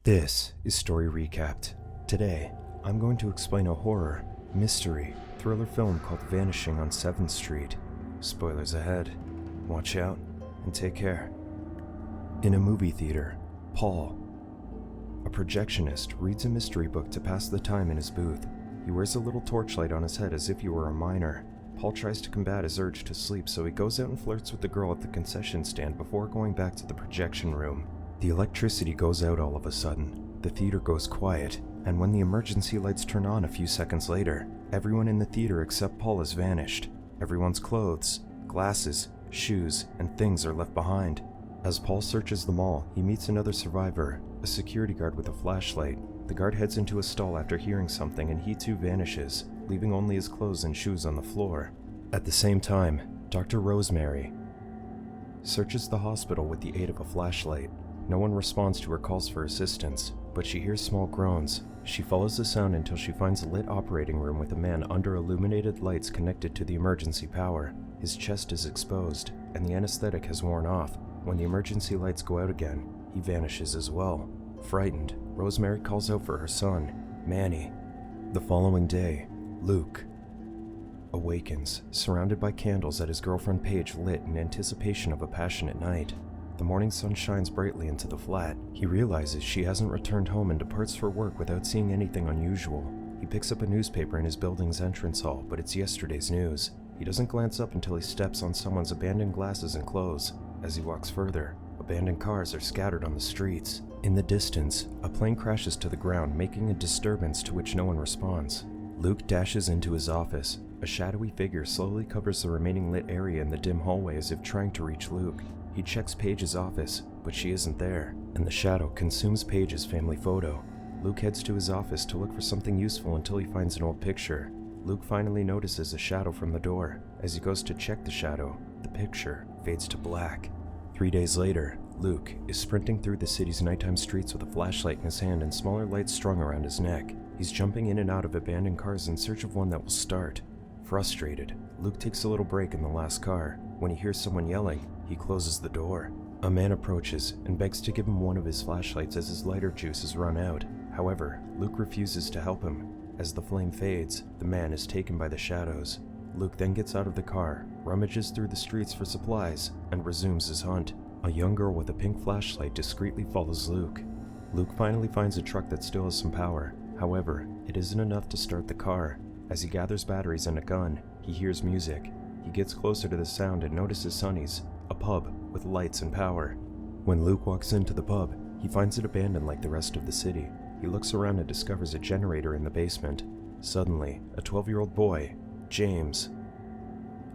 This is Story Recapped. Today, I'm going to explain a horror, mystery, thriller film called Vanishing on 7th Street. Spoilers ahead. Watch out and take care. In a movie theater, Paul, a projectionist, reads a mystery book to pass the time in his booth. He wears a little torchlight on his head as if he were a miner. Paul tries to combat his urge to sleep, so he goes out and flirts with the girl at the concession stand before going back to the projection room. The electricity goes out all of a sudden, the theater goes quiet, and when the emergency lights turn on a few seconds later, everyone in the theater except Paul has vanished. Everyone's clothes, glasses, shoes, and things are left behind. As Paul searches them all, he meets another survivor, a security guard with a flashlight. The guard heads into a stall after hearing something, and he too vanishes, leaving only his clothes and shoes on the floor. At the same time, Dr. Rosemary searches the hospital with the aid of a flashlight. No one responds to her calls for assistance, but she hears small groans. She follows the sound until she finds a lit operating room with a man under illuminated lights connected to the emergency power. His chest is exposed, and the anesthetic has worn off. When the emergency lights go out again, he vanishes as well. Frightened, Rosemary calls out for her son, Manny. The following day, Luke awakens, surrounded by candles that his girlfriend Paige lit in anticipation of a passionate night. The morning sun shines brightly into the flat. He realizes she hasn't returned home and departs for work without seeing anything unusual. He picks up a newspaper in his building's entrance hall, but it's yesterday's news. He doesn't glance up until he steps on someone's abandoned glasses and clothes. As he walks further, abandoned cars are scattered on the streets. In the distance, a plane crashes to the ground, making a disturbance to which no one responds. Luke dashes into his office. A shadowy figure slowly covers the remaining lit area in the dim hallway as if trying to reach Luke. He checks Paige's office, but she isn't there, and the shadow consumes Paige's family photo. Luke heads to his office to look for something useful until he finds an old picture. Luke finally notices a shadow from the door. As he goes to check the shadow, the picture fades to black. 3 days later, Luke is sprinting through the city's nighttime streets with a flashlight in his hand and smaller lights strung around his neck. He's jumping in and out of abandoned cars in search of one that will start. Frustrated, Luke takes a little break in the last car. When he hears someone yelling, he closes the door. A man approaches and begs to give him one of his flashlights as his lighter juice has run out. However, Luke refuses to help him. As the flame fades, the man is taken by the shadows. Luke then gets out of the car, rummages through the streets for supplies, and resumes his hunt. A young girl with a pink flashlight discreetly follows Luke. Luke finally finds a truck that still has some power. However, it isn't enough to start the car. As he gathers batteries and a gun, he hears music. He gets closer to the sound and notices Sonny's, a pub with lights and power. When Luke walks into the pub, he finds it abandoned like the rest of the city. He looks around and discovers a generator in the basement. Suddenly, a 12-year-old boy, James,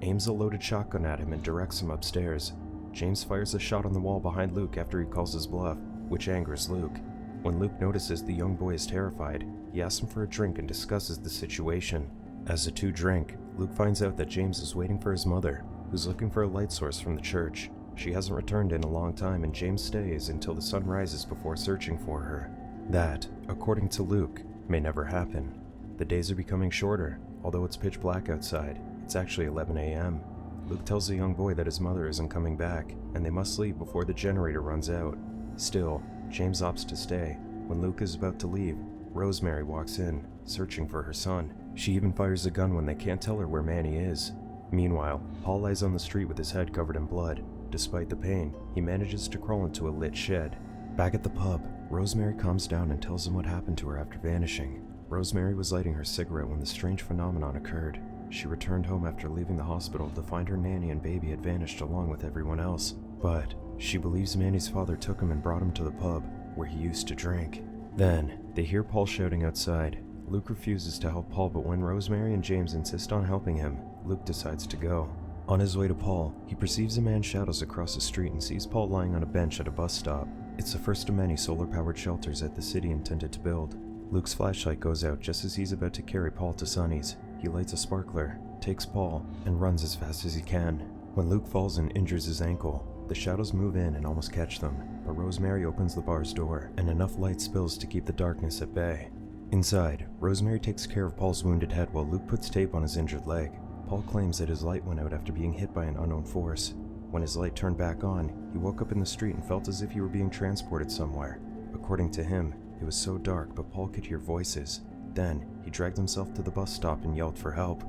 aims a loaded shotgun at him and directs him upstairs. James fires a shot on the wall behind Luke after he calls his bluff, which angers Luke. When Luke notices the young boy is terrified, he asks him for a drink and discusses the situation. As the two drink, Luke finds out that James is waiting for his mother, who's looking for a light source from the church. She hasn't returned in a long time, and James stays until the sun rises before searching for her. That, according to Luke, may never happen. The days are becoming shorter. Although it's pitch black outside, it's actually 11 a.m. Luke tells the young boy that his mother isn't coming back, and they must leave before the generator runs out. Still, James opts to stay. When Luke is about to leave, Rosemary walks in, searching for her son. She even fires a gun when they can't tell her where Manny is. Meanwhile, Paul lies on the street with his head covered in blood. Despite the pain, he manages to crawl into a lit shed. Back at the pub, Rosemary calms down and tells him what happened to her after vanishing. Rosemary was lighting her cigarette when the strange phenomenon occurred. She returned home after leaving the hospital to find her nanny and baby had vanished along with everyone else. But she believes Manny's father took him and brought him to the pub, where he used to drink. Then, they hear Paul shouting outside. Luke refuses to help Paul, but when Rosemary and James insist on helping him, Luke decides to go. On his way to Paul, he perceives a man's shadows across the street and sees Paul lying on a bench at a bus stop. It's the first of many solar-powered shelters that the city intended to build. Luke's flashlight goes out just as he's about to carry Paul to Sonny's. He lights a sparkler, takes Paul, and runs as fast as he can. When Luke falls and injures his ankle, the shadows move in and almost catch them, but Rosemary opens the bar's door, and enough light spills to keep the darkness at bay. Inside, Rosemary takes care of Paul's wounded head while Luke puts tape on his injured leg. Paul claims that his light went out after being hit by an unknown force. When his light turned back on, he woke up in the street and felt as if he were being transported somewhere. According to him, it was so dark but Paul could hear voices. Then, he dragged himself to the bus stop and yelled for help.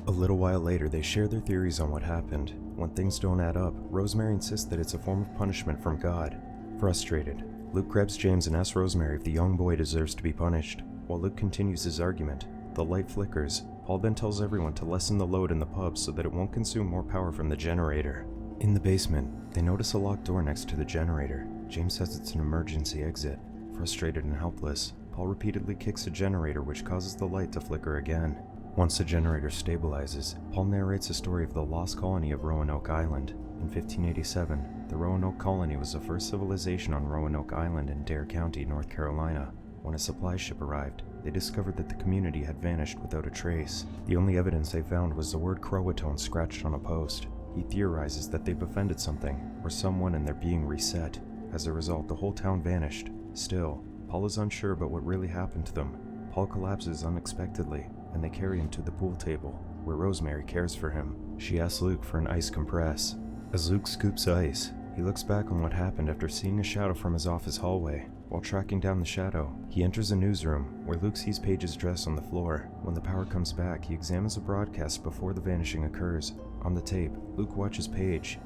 A little while later, they share their theories on what happened. When things don't add up, Rosemary insists that it's a form of punishment from God. Frustrated, Luke grabs James and asks Rosemary if the young boy deserves to be punished. While Luke continues his argument, the light flickers. Paul then tells everyone to lessen the load in the pub so that it won't consume more power from the generator. In the basement, they notice a locked door next to the generator. James says it's an emergency exit. Frustrated and helpless, Paul repeatedly kicks the generator, which causes the light to flicker again. Once the generator stabilizes, Paul narrates the story of the lost colony of Roanoke Island. In 1587, the Roanoke colony was the first civilization on Roanoke Island in Dare County, North Carolina. When a supply ship arrived, they discovered that the community had vanished without a trace. The only evidence they found was the word Croatoan scratched on a post. He theorizes that they befriended something, or someone, and they're being reset. As a result, the whole town vanished. Still, Paul is unsure about what really happened to them. Paul collapses unexpectedly, and they carry him to the pool table, where Rosemary cares for him. She asks Luke for an ice compress. As Luke scoops ice, he looks back on what happened after seeing a shadow from his office hallway. While tracking down the shadow, he enters a newsroom, where Luke sees Paige's dress on the floor. When the power comes back, he examines the broadcast before the vanishing occurs. On the tape, Luke watches Paige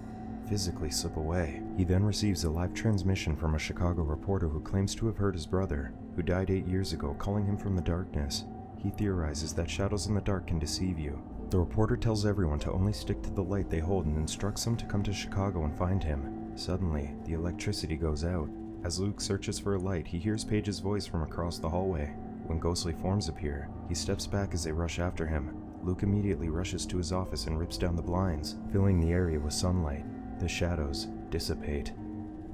physically slip away. He then receives a live transmission from a Chicago reporter who claims to have heard his brother, who died 8 years ago, calling him from the darkness. He theorizes that shadows in the dark can deceive you. The reporter tells everyone to only stick to the light they hold and instructs them to come to Chicago and find him. Suddenly, the electricity goes out. As Luke searches for a light, he hears Paige's voice from across the hallway. When ghostly forms appear, he steps back as they rush after him. Luke immediately rushes to his office and rips down the blinds, filling the area with sunlight. The shadows dissipate.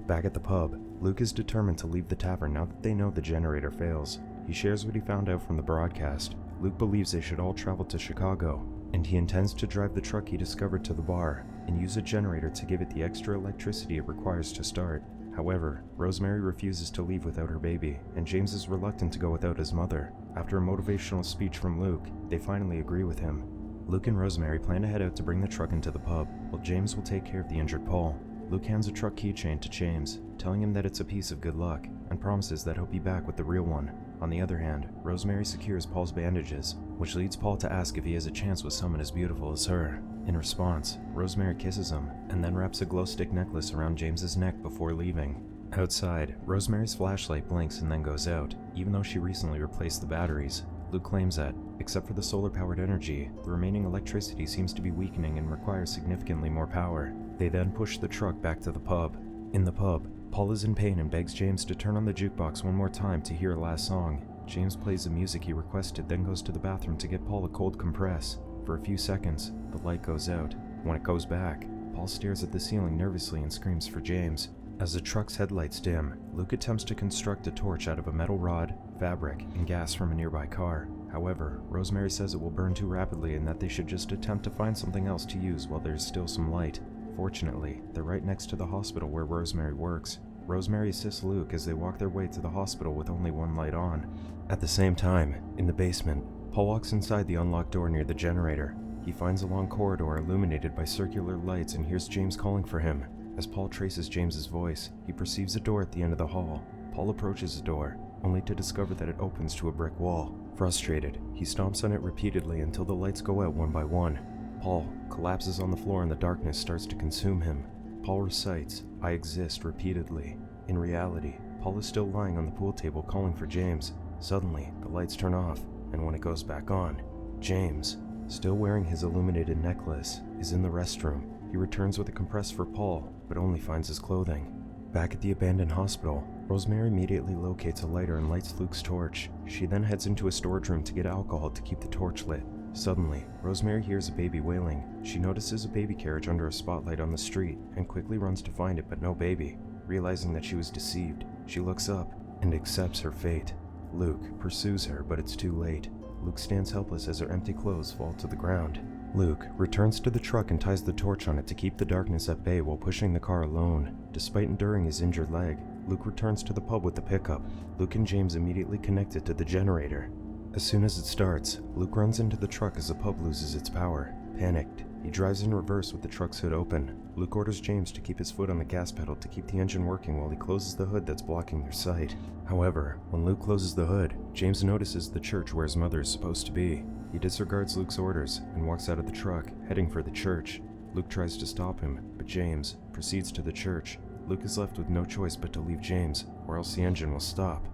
Back at the pub, Luke is determined to leave the tavern now that they know the generator fails. He shares what he found out from the broadcast. Luke believes they should all travel to Chicago, and he intends to drive the truck he discovered to the bar and use a generator to give it the extra electricity it requires to start. However, Rosemary refuses to leave without her baby, and James is reluctant to go without his mother. After a motivational speech from Luke, they finally agree with him. Luke and Rosemary plan to head out to bring the truck into the pub, while James will take care of the injured Paul. Luke hands a truck keychain to James, telling him that it's a piece of good luck, and promises that he'll be back with the real one. On the other hand, Rosemary secures Paul's bandages, which leads Paul to ask if he has a chance with someone as beautiful as her. In response, Rosemary kisses him, and then wraps a glow stick necklace around James's neck before leaving. Outside, Rosemary's flashlight blinks and then goes out, even though she recently replaced the batteries. Luke claims that, except for the solar-powered energy, the remaining electricity seems to be weakening and requires significantly more power. They then push the truck back to the pub. In the pub, Paul is in pain and begs James to turn on the jukebox one more time to hear a last song. James plays the music he requested, then goes to the bathroom to get Paul a cold compress. For a few seconds, the light goes out. When it goes back, Paul stares at the ceiling nervously and screams for James. As the truck's headlights dim, Luke attempts to construct a torch out of a metal rod, fabric, and gas from a nearby car. However, Rosemary says it will burn too rapidly and that they should just attempt to find something else to use while there's still some light. Fortunately, they're right next to the hospital where Rosemary works. Rosemary assists Luke as they walk their way to the hospital with only one light on. At the same time, in the basement, Paul walks inside the unlocked door near the generator. He finds a long corridor illuminated by circular lights and hears James calling for him. As Paul traces James's voice, he perceives a door at the end of the hall. Paul approaches the door, only to discover that it opens to a brick wall. Frustrated, he stomps on it repeatedly until the lights go out one by one. Paul collapses on the floor and the darkness starts to consume him. Paul recites, "I exist," repeatedly. In reality, Paul is still lying on the pool table calling for James. Suddenly, the lights turn off, and when it goes back on, James, still wearing his illuminated necklace, is in the restroom. He returns with a compress for Paul, but only finds his clothing. Back at the abandoned hospital, Rosemary immediately locates a lighter and lights Luke's torch. She then heads into a storage room to get alcohol to keep the torch lit. Suddenly, Rosemary hears a baby wailing. She notices a baby carriage under a spotlight on the street and quickly runs to find it, but no baby. Realizing that she was deceived, she looks up and accepts her fate. Luke pursues her, but it's too late. Luke stands helpless as her empty clothes fall to the ground. Luke returns to the truck and ties the torch on it to keep the darkness at bay while pushing the car alone. Despite enduring his injured leg, Luke returns to the pub with the pickup. Luke and James immediately connect it to the generator. As soon as it starts, Luke runs into the truck as the pub loses its power. Panicked, He drives in reverse with the truck's hood open. Luke orders James to keep his foot on the gas pedal to keep the engine working while he closes the hood that's blocking their sight. However, when Luke closes the hood, James notices the church where his mother is supposed to be. He disregards Luke's orders and walks out of the truck, heading for the church. Luke tries to stop him, but James proceeds to the church. Luke is left with no choice but to leave James, or else the engine will stop.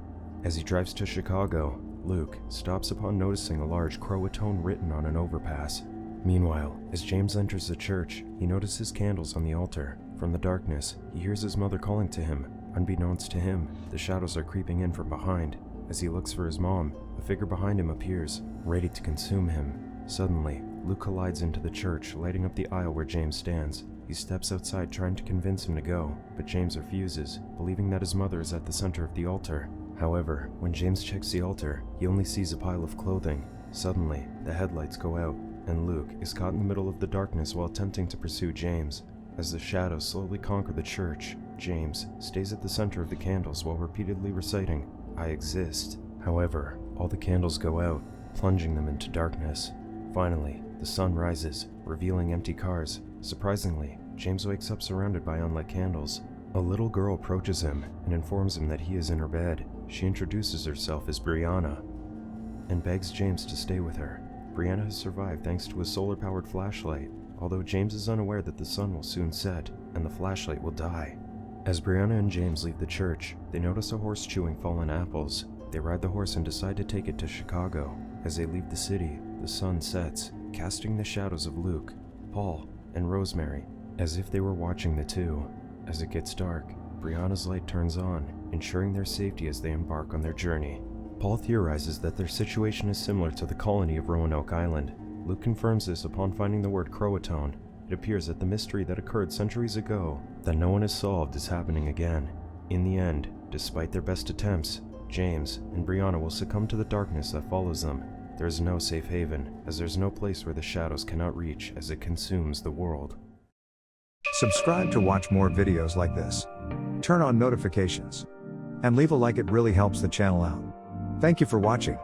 As he drives to Chicago, Luke stops upon noticing a large Croatoan written on an overpass. Meanwhile, as James enters the church, he notices candles on the altar. From the darkness, he hears his mother calling to him. Unbeknownst to him, the shadows are creeping in from behind. As he looks for his mom, a figure behind him appears, ready to consume him. Suddenly, Luke collides into the church, lighting up the aisle where James stands. He steps outside trying to convince him to go, but James refuses, believing that his mother is at the center of the altar. However, when James checks the altar, he only sees a pile of clothing. Suddenly, the headlights go out, and Luke is caught in the middle of the darkness while attempting to pursue James. As the shadows slowly conquer the church, James stays at the center of the candles while repeatedly reciting, "I exist." However, all the candles go out, plunging them into darkness. Finally, the sun rises, revealing empty cars. Surprisingly, James wakes up surrounded by unlit candles. A little girl approaches him and informs him that he is in her bed. She introduces herself as Brianna and begs James to stay with her. Brianna has survived thanks to a solar-powered flashlight, although James is unaware that the sun will soon set and the flashlight will die. As Brianna and James leave the church, they notice a horse chewing fallen apples. They ride the horse and decide to take it to Chicago. As they leave the city, the sun sets, casting the shadows of Luke, Paul, and Rosemary, as if they were watching the two. As it gets dark, Brianna's light turns on, ensuring their safety as they embark on their journey. Paul theorizes that their situation is similar to the colony of Roanoke Island. Luke confirms this upon finding the word Croatoan. It appears that the mystery that occurred centuries ago, that no one has solved, is happening again. In the end, despite their best attempts, James and Brianna will succumb to the darkness that follows them. There is no safe haven, as there's no place where the shadows cannot reach as it consumes the world. Subscribe to watch more videos like this. Turn on notifications. And leave a like, it really helps the channel out. Thank you for watching.